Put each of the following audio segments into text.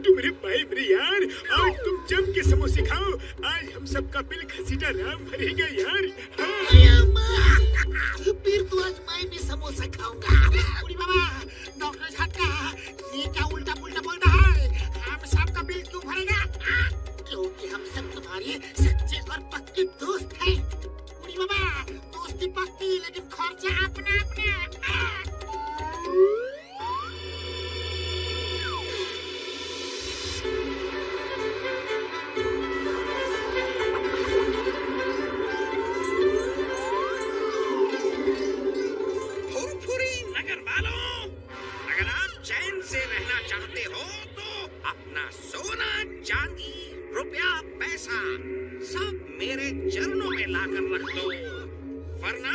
मोटू मेरे भाई मेरे यार, आज तुम जम के समोसे खाओ। आज हम सबका बिल घसीटा राम भरेगा यार। फिर तो आज मैं भी समोसा खाऊंगा। बुढ़ी बाबा, डॉक्टर साहब का ये क्या उल्टा पुल्टा बोल रहा है? हम सबका बिल क्यों भरेगा? क्योंकि हम सब तुम्हारे सच्चे और पक्के दोस्त हैं। बुढ़ी बाबा, दोस्ती पक्की लेकिन खर्चा अपना अपना। से रहना चाहते हो तो अपना सोना चांदी रुपया पैसा सब मेरे चरणों में लाकर रख दो, वरना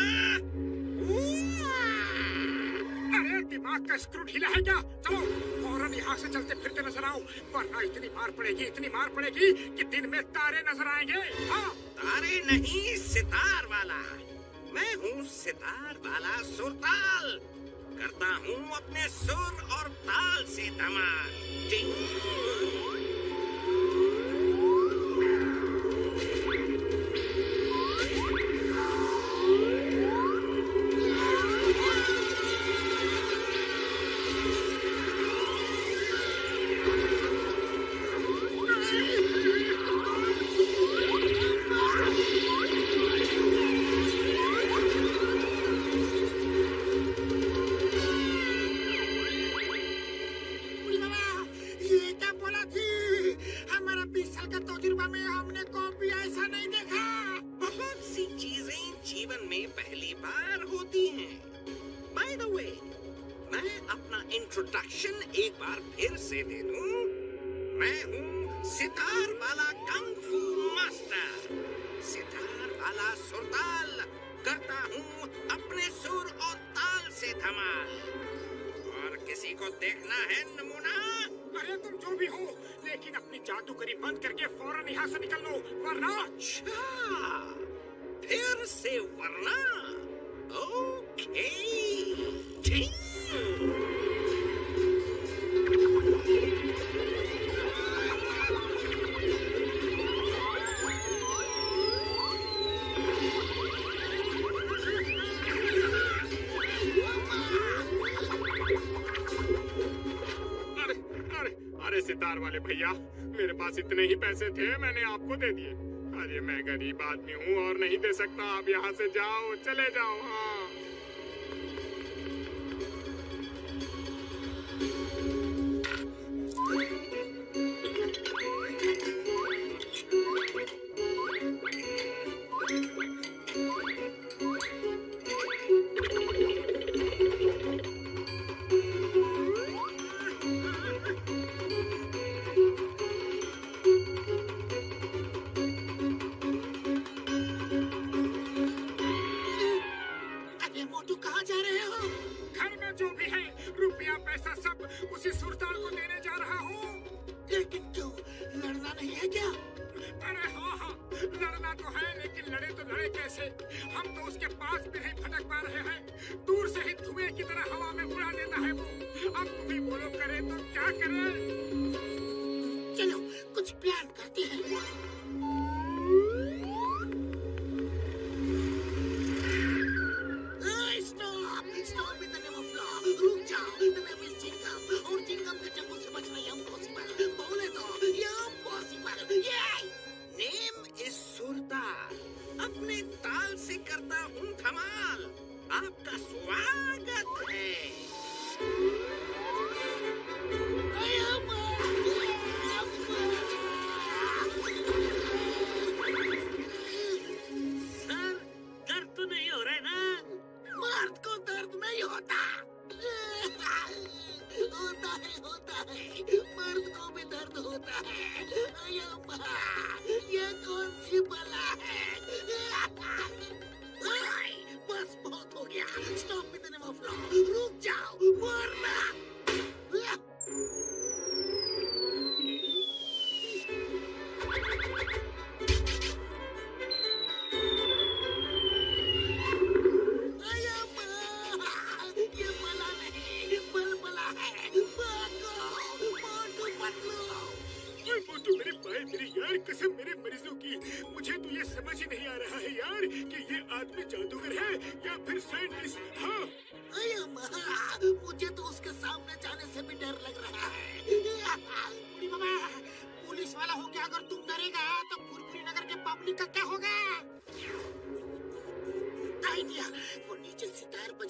अरे दिमाग का स्क्रू ढीला है क्या? चलो फौरन यहाँ से चलते फिरते नजर आओ, वरना इतनी मार पड़ेगी कि दिन में तारे नजर आएंगे। हाँ, तारे नहीं, सितार वाला। मैं हूँ सितार वाला सुरताल, करता हूँ अपने सुर और ताल से धमाल। इंट्रोडक्शन एक बार फिर से दे दूं। मैं हूँ सितार वाला कंग फू मास्टर, सितार वाला सुरताल, करता हूँ अपने सुर और ताल से धमाल। और किसी को देखना है नमूना? अरे तुम जो भी हो, लेकिन अपनी जादूगरी बंद करके फौरन यहाँ से निकल लो, वरना। अच्छा, फिर से वरना? ओके, ठीक। अरे सितार वाले भैया, मेरे पास इतने ही पैसे थे, मैंने आपको दे दिए। अरे मैं गरीब आदमी हूँ और नहीं दे सकता। आप यहाँ से जाओ, चले जाओ। हाँ, उसी सुरताल को देने जा रहा हूँ। लेकिन क्यों, लड़ना नहीं है क्या? अरे हाँ, लड़ना तो है, लेकिन लड़े कैसे? हम तो उसके पास भी नहीं फटक पा रहे हैं। दूर से ही धुएं की तरह हवा में उड़ा देता है वो। अब तुम ही बोलो, करे तो क्या करे? चलो कुछ प्लान करते हैं। Stop in the name of law. रुक जाओ, द नेम इज चिंगम, और चिंगम के चप्पू से बचना इम्पॉसिबल। बोले तो इम्पॉसिबल। नेम इज सुरताल, अपने ताल से करता हूँ धमाल। आपका स्वागत है। सर, दर्द तो नहीं हो रहा है ना? मर्द को दर्द नहीं होता। होता है, मर्द को भी दर्द होता है। ये कौन सी बला है? बस बहुत हो गया। Stop in the name of law. रुक जाओ, वरना। ये बला नहीं, बलबला है। भागो, मोटू पतलू।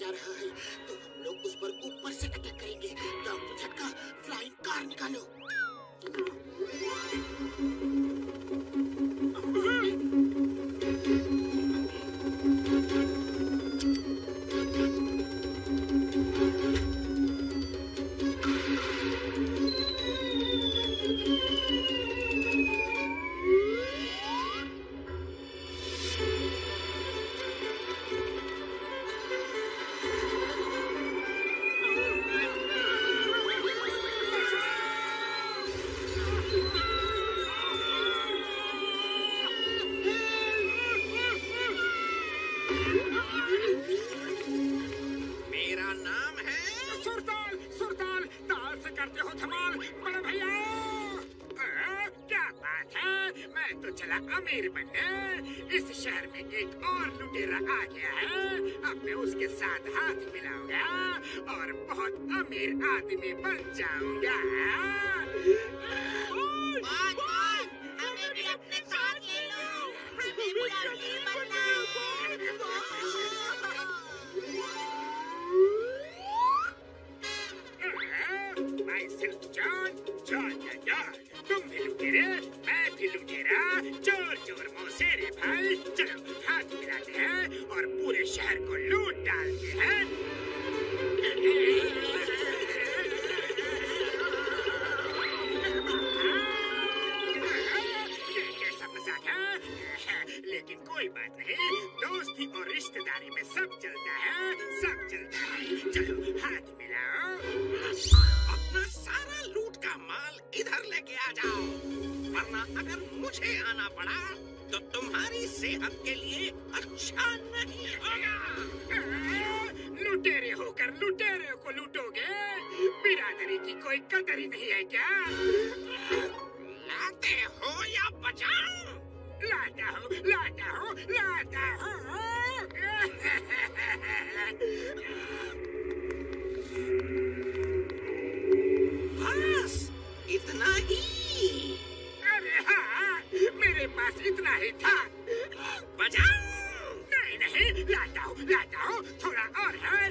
जा रहा है, तो हम लोग उस पर ऊपर से अटैक करेंगे। डॉक्टर झटका, फ्लाइंग कार निकालो। अमीर बनने। इस शहर में एक और लुटेरा आ गया है। अब मैं उसके साथ हाथ मिलाऊंगा और बहुत अमीर आदमी बन जाऊंगा। हमें भी अपने साथ ले लो, हमें भी अमीर बनना है। तुम भी लुटेरे, मैं भी लुटेरा, चोर चोर मौसेरे भाई। चलो हाथ मिलाते हैं और पूरे शहर को लूट डालते हैं। ये कैसा मजाक है? लेकिन कोई बात नहीं, दोस्ती और रिश्तेदारी में सब चलता है, सब चलता है। चलो हाथ मिलाओ। अपना सारा लूट का माल इधर लेके आ जाओ, वरना अगर मुझे आना पड़ा तो तुम्हारी सेहत के लिए अच्छा नहीं होगा। लुटेरे होकर लुटेरे को लूटोगे? बिरादरी की कोई कदर ही नहीं है क्या? लाते हो या बचाओ? लाता हूँ, लाता हूँ, लाता हूँ। बस इतना ही? अरे हाँ, मेरे पास इतना ही था। बजाओ। नहीं नहीं, लाता हूँ, थोड़ा और है।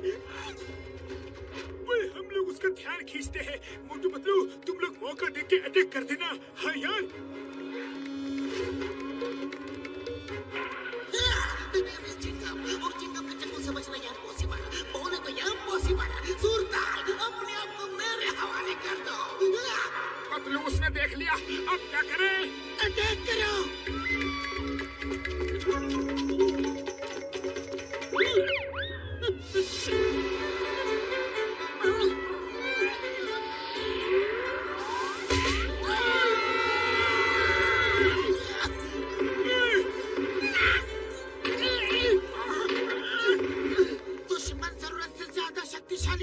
हम लोग उसका ध्यान खींचते हैं। मोटू पतलू, तुम लोग मौका देख के अटैक कर देना। हाँ यार। समझना यार पॉसिबल, बोले तो यार पॉसिबल। सुरताल, अपने आप को मेरे हवाले कर दो। पतलू उसने देख लिया, अब क्या करें? अटैक करो।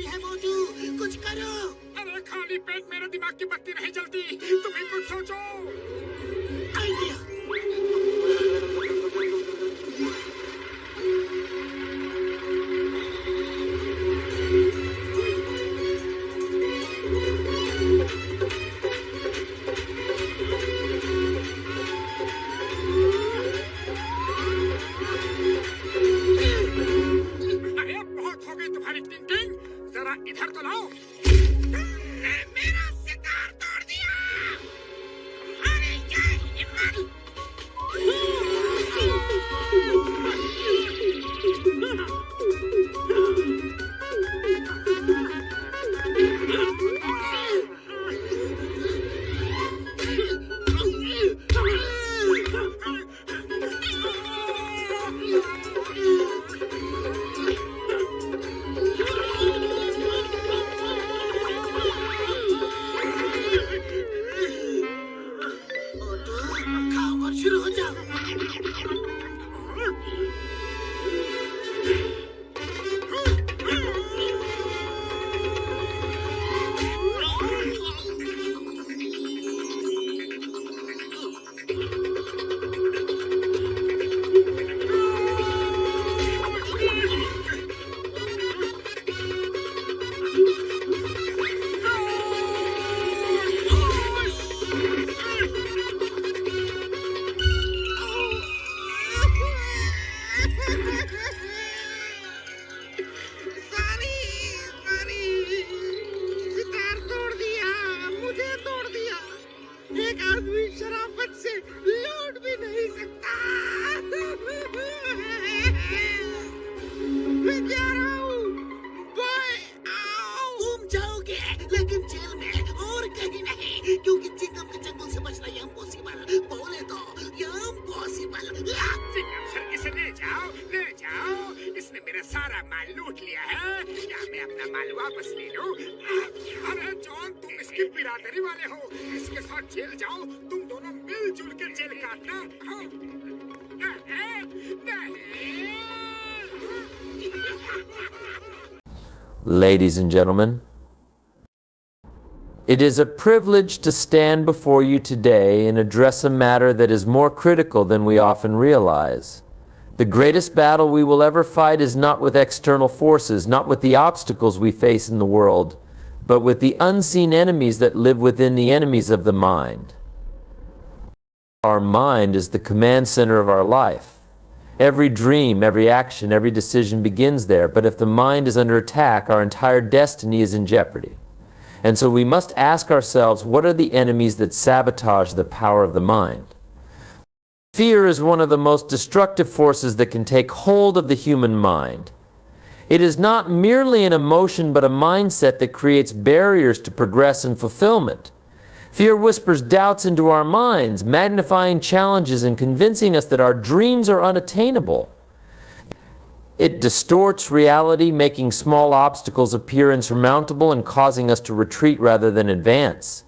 है मोटू, कुछ करो। अरे खाली पेट मेरे दिमाग की बत्ती नहीं जलती, तुम्हें कुछ सोचो। आइडिया। अरे बहुत हो गई तुम्हारी टिंग, जरा इधर तो लाओ। तुमने मेरा शिकार तोड़ दिया। तुम्हारी क्या हिम्मत? अपना माल वापस ले लो। अरे जॉन, तुम इसकी बिरादरी वाले हो, इसके साथ जेल जाओ, तुम दोनों मिलजुल के जेल काटना। Ladies and gentlemen, it is a privilege to stand before you today and address a matter that is more critical than we often realize. The greatest battle we will ever fight is not with external forces, not with the obstacles we face in the world, but with the unseen enemies that live within the enemies of the mind. Our mind is the command center of our life. Every dream, every action, every decision begins there, but if the mind is under attack, our entire destiny is in jeopardy. And so we must ask ourselves, what are the enemies that sabotage the power of the mind? Fear is one of the most destructive forces that can take hold of the human mind. It is not merely an emotion but a mindset that creates barriers to progress and fulfillment. Fear whispers doubts into our minds, magnifying challenges and convincing us that our dreams are unattainable. It distorts reality, making small obstacles appear insurmountable and causing us to retreat rather than advance.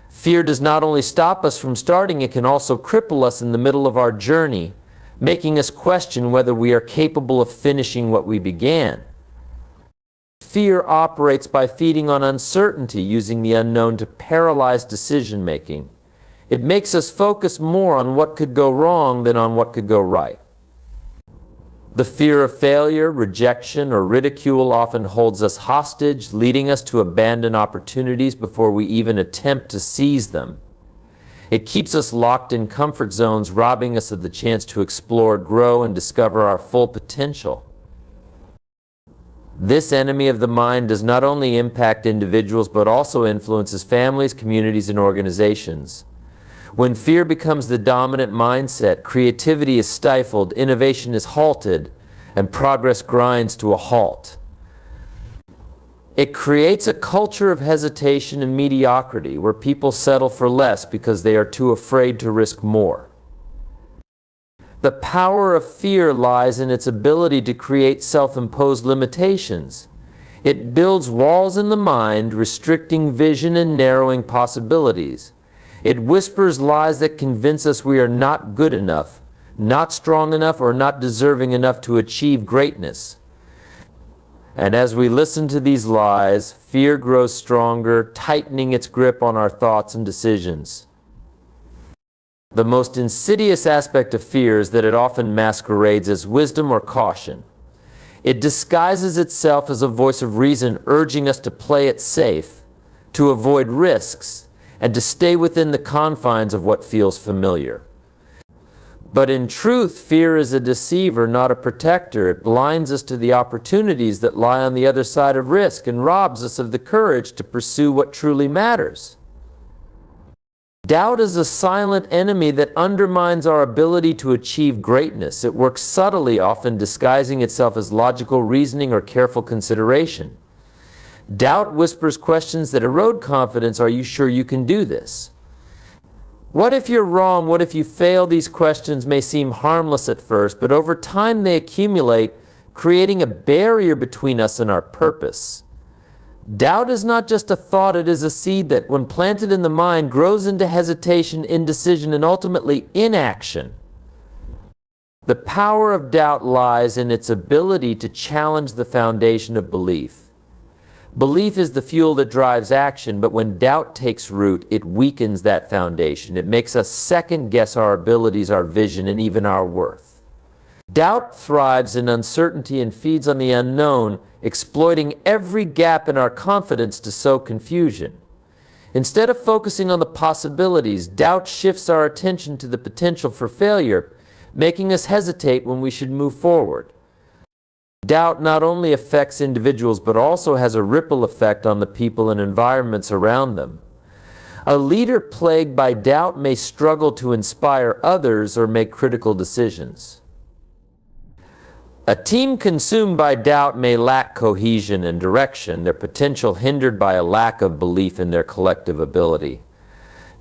Fear does not only stop us from starting, it can also cripple us in the middle of our journey, making us question whether we are capable of finishing what we began. Fear operates by feeding on uncertainty, using the unknown to paralyze decision-making. It makes us focus more on what could go wrong than on what could go right. The fear of failure, rejection, or ridicule often holds us hostage, leading us to abandon opportunities before we even attempt to seize them. It keeps us locked in comfort zones, robbing us of the chance to explore, grow, and discover our full potential. This enemy of the mind does not only impact individuals but also influences families, communities, and organizations. When fear becomes the dominant mindset, creativity is stifled, innovation is halted, and progress grinds to a halt. It creates a culture of hesitation and mediocrity where people settle for less because they are too afraid to risk more. The power of fear lies in its ability to create self-imposed limitations. It builds walls in the mind, restricting vision and narrowing possibilities. It whispers lies that convince us we are not good enough, not strong enough, or not deserving enough to achieve greatness. And as we listen to these lies, fear grows stronger, tightening its grip on our thoughts and decisions. The most insidious aspect of fear is that it often masquerades as wisdom or caution. It disguises itself as a voice of reason, urging us to play it safe, to avoid risks, and to stay within the confines of what feels familiar. But in truth, fear is a deceiver, not a protector. It blinds us to the opportunities that lie on the other side of risk and robs us of the courage to pursue what truly matters. Doubt is a silent enemy that undermines our ability to achieve greatness. It works subtly, often disguising itself as logical reasoning or careful consideration. Doubt whispers questions that erode confidence. Are you sure you can do this? What if you're wrong? What if you fail? These questions may seem harmless at first, but over time they accumulate, creating a barrier between us and our purpose. Doubt is not just a thought, it is a seed that, when planted in the mind, grows into hesitation, indecision, and ultimately inaction. The power of doubt lies in its ability to challenge the foundation of belief. Belief is the fuel that drives action, but when doubt takes root, it weakens that foundation. It makes us second-guess our abilities, our vision, and even our worth. Doubt thrives in uncertainty and feeds on the unknown, exploiting every gap in our confidence to sow confusion. Instead of focusing on the possibilities, doubt shifts our attention to the potential for failure, making us hesitate when we should move forward. Doubt not only affects individuals but also has a ripple effect on the people and environments around them. A leader plagued by doubt may struggle to inspire others or make critical decisions. A team consumed by doubt may lack cohesion and direction, their potential hindered by a lack of belief in their collective ability.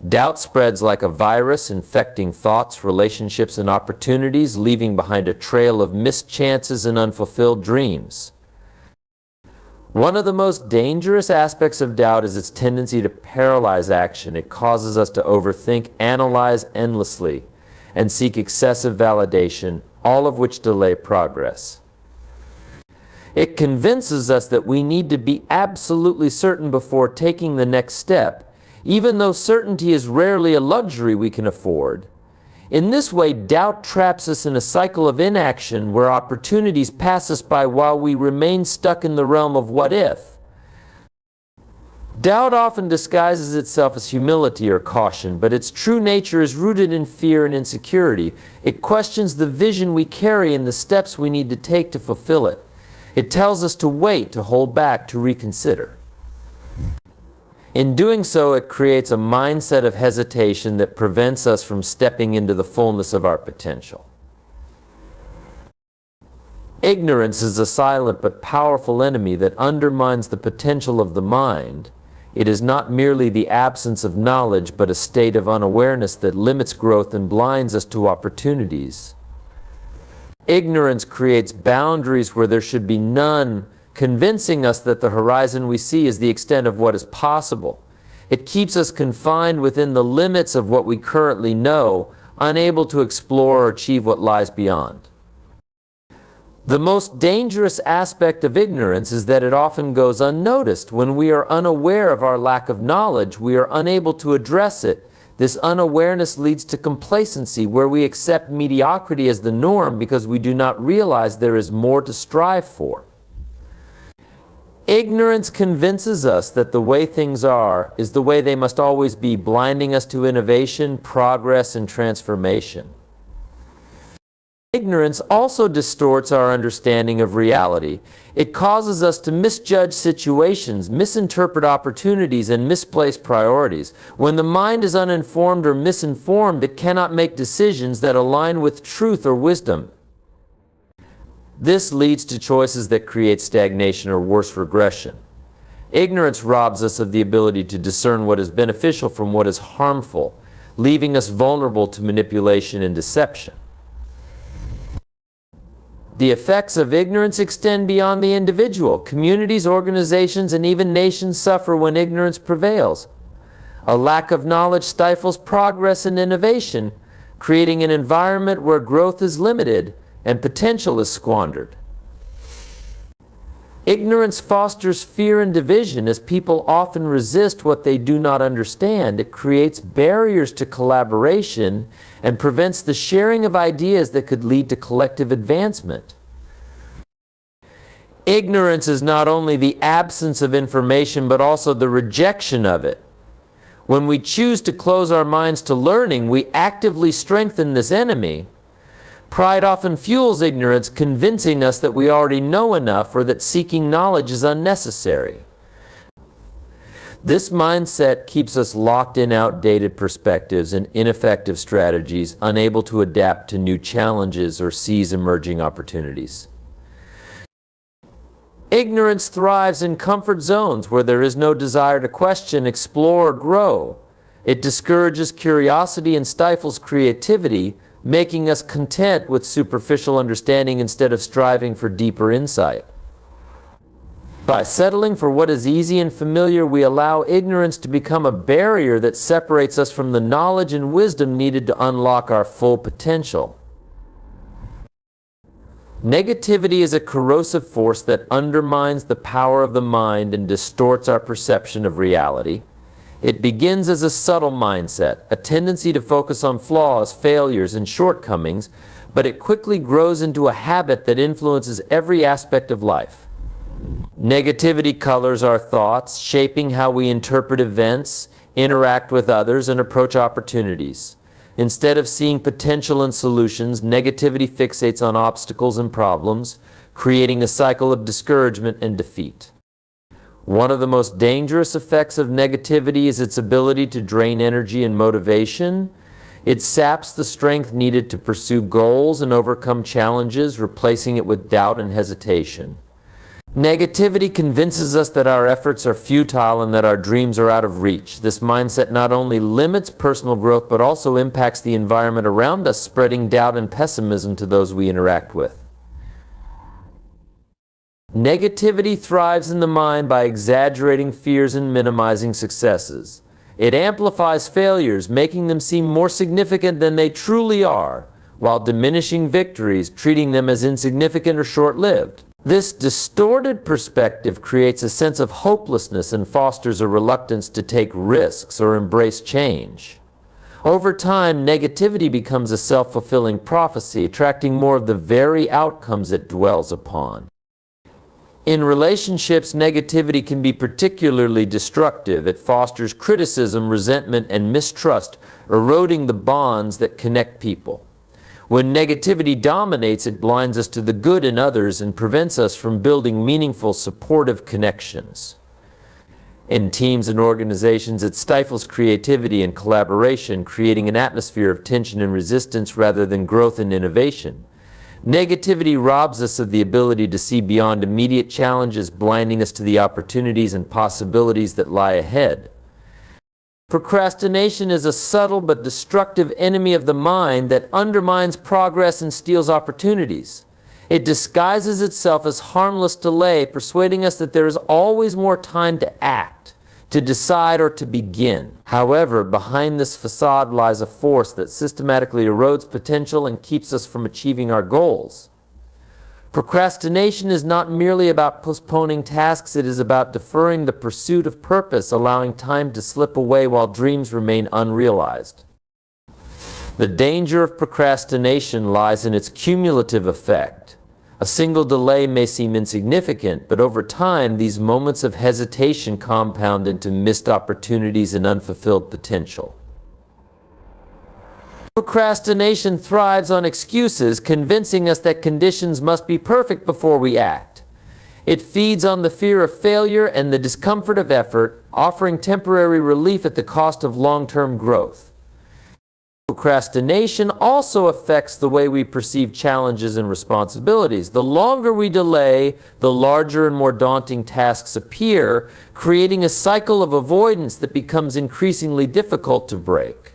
Doubt spreads like a virus, infecting thoughts, relationships, and opportunities, leaving behind a trail of missed chances and unfulfilled dreams. One of the most dangerous aspects of doubt is its tendency to paralyze action. It causes us to overthink, analyze endlessly, and seek excessive validation, all of which delay progress. It convinces us that we need to be absolutely certain before taking the next step, even though certainty is rarely a luxury we can afford. In this way, doubt traps us in a cycle of inaction where opportunities pass us by while we remain stuck in the realm of what if. Doubt often disguises itself as humility or caution, but its true nature is rooted in fear and insecurity. It questions the vision we carry and the steps we need to take to fulfill it. It tells us to wait, to hold back, to reconsider. In doing so, it creates a mindset of hesitation that prevents us from stepping into the fullness of our potential. Ignorance is a silent but powerful enemy that undermines the potential of the mind. It is not merely the absence of knowledge, but a state of unawareness that limits growth and blinds us to opportunities. Ignorance creates boundaries where there should be none, convincing us that the horizon we see is the extent of what is possible. It keeps us confined within the limits of what we currently know, unable to explore or achieve what lies beyond. The most dangerous aspect of ignorance is that it often goes unnoticed. When we are unaware of our lack of knowledge, we are unable to address it. This unawareness leads to complacency, where we accept mediocrity as the norm because we do not realize there is more to strive for. Ignorance convinces us that the way things are is the way they must always be, blinding us to innovation, progress, and transformation. Ignorance also distorts our understanding of reality. It causes us to misjudge situations, misinterpret opportunities, and misplace priorities. When the mind is uninformed or misinformed, it cannot make decisions that align with truth or wisdom. This leads to choices that create stagnation or worse, regression. Ignorance robs us of the ability to discern what is beneficial from what is harmful, leaving us vulnerable to manipulation and deception. The effects of ignorance extend beyond the individual. Communities, organizations, and even nations suffer when ignorance prevails. A lack of knowledge stifles progress and innovation, creating an environment where growth is limited and potential is squandered. Ignorance fosters fear and division, as people often resist what they do not understand. It creates barriers to collaboration and prevents the sharing of ideas that could lead to collective advancement. Ignorance is not only the absence of information, but also the rejection of it. When we choose to close our minds to learning, we actively strengthen this enemy. Pride often fuels ignorance, convincing us that we already know enough or that seeking knowledge is unnecessary. This mindset keeps us locked in outdated perspectives and ineffective strategies, unable to adapt to new challenges or seize emerging opportunities. Ignorance thrives in comfort zones where there is no desire to question, explore, or grow. It discourages curiosity and stifles creativity, making us content with superficial understanding instead of striving for deeper insight. By settling for what is easy and familiar, we allow ignorance to become a barrier that separates us from the knowledge and wisdom needed to unlock our full potential. Negativity is a corrosive force that undermines the power of the mind and distorts our perception of reality. It begins as a subtle mindset, a tendency to focus on flaws, failures, and shortcomings, but it quickly grows into a habit that influences every aspect of life. Negativity colors our thoughts, shaping how we interpret events, interact with others, and approach opportunities. Instead of seeing potential and solutions, negativity fixates on obstacles and problems, creating a cycle of discouragement and defeat. One of the most dangerous effects of negativity is its ability to drain energy and motivation. It saps the strength needed to pursue goals and overcome challenges, replacing it with doubt and hesitation. Negativity convinces us that our efforts are futile and that our dreams are out of reach. This mindset not only limits personal growth, but also impacts the environment around us, spreading doubt and pessimism to those we interact with. Negativity thrives in the mind by exaggerating fears and minimizing successes. It amplifies failures, making them seem more significant than they truly are, while diminishing victories, treating them as insignificant or short-lived. This distorted perspective creates a sense of hopelessness and fosters a reluctance to take risks or embrace change. Over time, negativity becomes a self-fulfilling prophecy, attracting more of the very outcomes it dwells upon. In relationships, negativity can be particularly destructive. It fosters criticism, resentment, and mistrust, eroding the bonds that connect people. When negativity dominates, it blinds us to the good in others and prevents us from building meaningful, supportive connections. In teams and organizations, it stifles creativity and collaboration, creating an atmosphere of tension and resistance rather than growth and innovation. Negativity robs us of the ability to see beyond immediate challenges, blinding us to the opportunities and possibilities that lie ahead. Procrastination is a subtle but destructive enemy of the mind that undermines progress and steals opportunities. It disguises itself as harmless delay, persuading us that there is always more time to act, to decide, or to begin. However, behind this facade lies a force that systematically erodes potential and keeps us from achieving our goals. Procrastination is not merely about postponing tasks, it is about deferring the pursuit of purpose, allowing time to slip away while dreams remain unrealized. The danger of procrastination lies in its cumulative effect. A single delay may seem insignificant, but over time, these moments of hesitation compound into missed opportunities and unfulfilled potential. Procrastination thrives on excuses, convincing us that conditions must be perfect before we act. It feeds on the fear of failure and the discomfort of effort, offering temporary relief at the cost of long-term growth. Procrastination also affects the way we perceive challenges and responsibilities. The longer we delay, the larger and more daunting tasks appear, creating a cycle of avoidance that becomes increasingly difficult to break.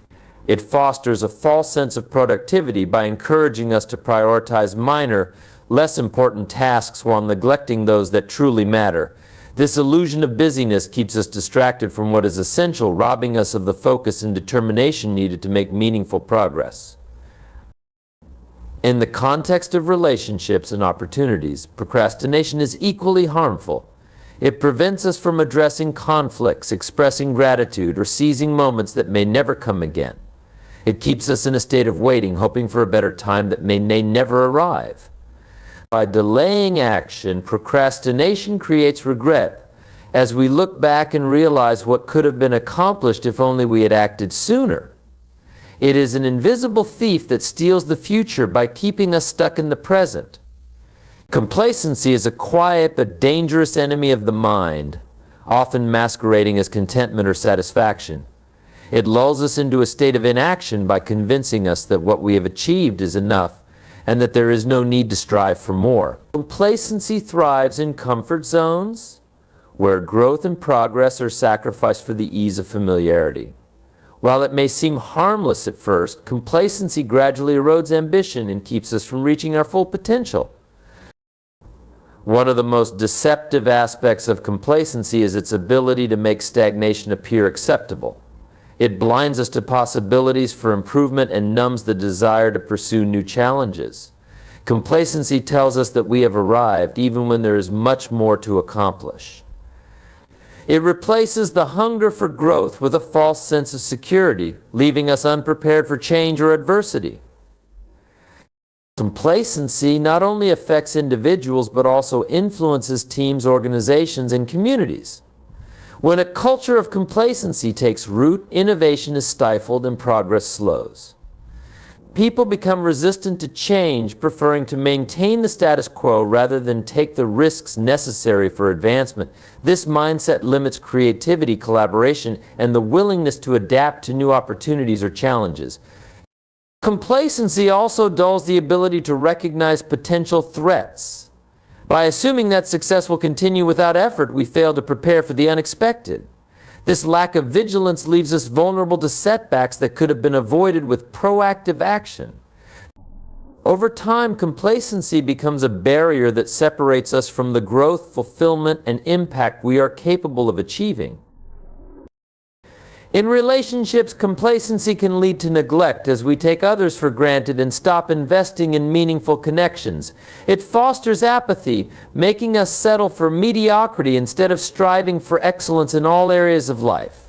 It fosters a false sense of productivity by encouraging us to prioritize minor, less important tasks while neglecting those that truly matter. This illusion of busyness keeps us distracted from what is essential, robbing us of the focus and determination needed to make meaningful progress. In the context of relationships and opportunities, procrastination is equally harmful. It prevents us from addressing conflicts, expressing gratitude, or seizing moments that may never come again. It keeps us in a state of waiting, hoping for a better time that may never arrive. By delaying action, procrastination creates regret, as we look back and realize what could have been accomplished if only we had acted sooner. It is an invisible thief that steals the future by keeping us stuck in the present. Complacency is a quiet but dangerous enemy of the mind, often masquerading as contentment or satisfaction. It lulls us into a state of inaction by convincing us that what we have achieved is enough and that there is no need to strive for more. Complacency thrives in comfort zones, where growth and progress are sacrificed for the ease of familiarity. While it may seem harmless at first, complacency gradually erodes ambition and keeps us from reaching our full potential. One of the most deceptive aspects of complacency is its ability to make stagnation appear acceptable. It blinds us to possibilities for improvement and numbs the desire to pursue new challenges. Complacency tells us that we have arrived, even when there is much more to accomplish. It replaces the hunger for growth with a false sense of security, leaving us unprepared for change or adversity. Complacency not only affects individuals but also influences teams, organizations, and communities. When a culture of complacency takes root, innovation is stifled and progress slows. People become resistant to change, preferring to maintain the status quo rather than take the risks necessary for advancement. This mindset limits creativity, collaboration, and the willingness to adapt to new opportunities or challenges. Complacency also dulls the ability to recognize potential threats. By assuming that success will continue without effort, we fail to prepare for the unexpected. This lack of vigilance leaves us vulnerable to setbacks that could have been avoided with proactive action. Over time, complacency becomes a barrier that separates us from the growth, fulfillment, and impact we are capable of achieving. In relationships, complacency can lead to neglect as we take others for granted and stop investing in meaningful connections. It fosters apathy, making us settle for mediocrity instead of striving for excellence in all areas of life.